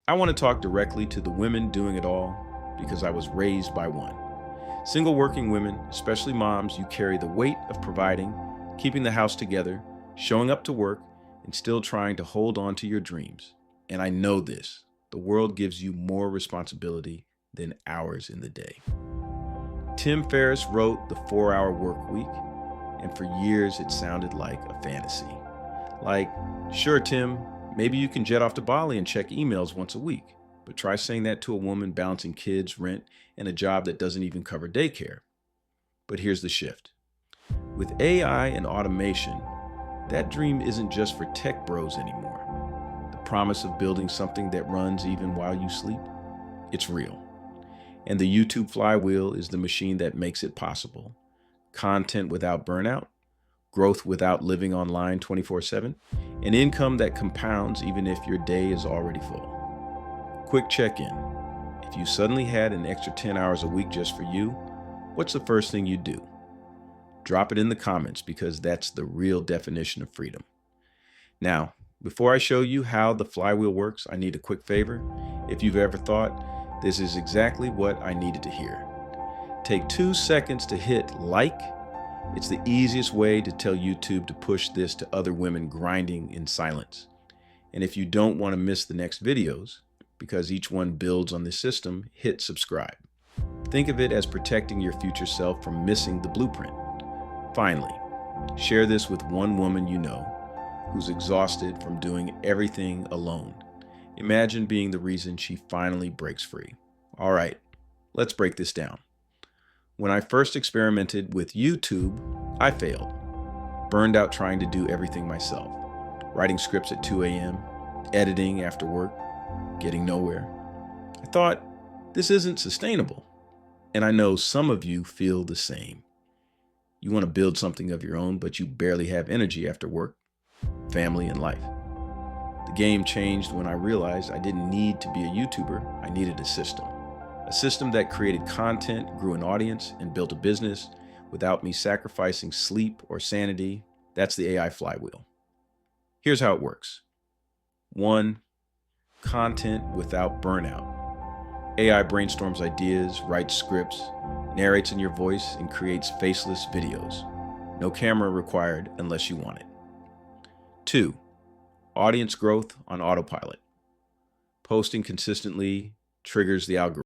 I want to talk directly to the women doing it all because I was raised by one. Single working women, especially moms, you carry the weight of providing, keeping the house together, showing up to work, and still trying to hold on to your dreams. And I know this, the world gives you more responsibility than hours in the day. Tim Ferriss wrote The 4-Hour Work Week, and for years it sounded like a fantasy. Like, sure, Tim, maybe you can jet off to Bali and check emails once a week, but try saying that to a woman balancing kids, rent, and a job that doesn't even cover daycare. But here's the shift. With AI and automation, that dream isn't just for tech bros anymore. The promise of building something that runs even while you sleep, it's real. And the YouTube Flywheel is the machine that makes it possible. Content without burnout, growth without living online 24/7, an income that compounds even if your day is already full. Quick check-in. If you suddenly had an extra 10 hours a week just for you, what's the first thing you'd do? Drop it in the comments because that's the real definition of freedom. Now, before I show you how the flywheel works, I need a quick favor. If you've ever thought, this is exactly what I needed to hear, take 2 seconds to hit like. It's the easiest way to tell YouTube to push this to other women grinding in silence. And if you don't want to miss the next videos, because each one builds on the system, hit subscribe. Think of it as protecting your future self from missing the blueprint. Finally, share this with one woman you know who's exhausted from doing everything alone. Imagine being the reason she finally breaks free. All right, let's break this down. When I first experimented with YouTube, I failed. Burned out trying to do everything myself. Writing scripts at 2 a.m., editing after work, getting nowhere. I thought, this isn't sustainable. And I know some of you feel the same. You want to build something of your own, but you barely have energy after work, family, and life. The game changed when I realized I didn't need to be a YouTuber. I needed a system. A system that created content, grew an audience, and built a business without me sacrificing sleep or sanity. That's the AI flywheel. Here's how it works. 1, content without burnout. AI brainstorms ideas, writes scripts, narrates in your voice, and creates faceless videos. No camera required unless you want it. 2, audience growth on autopilot. Posting consistently triggers the algorithm.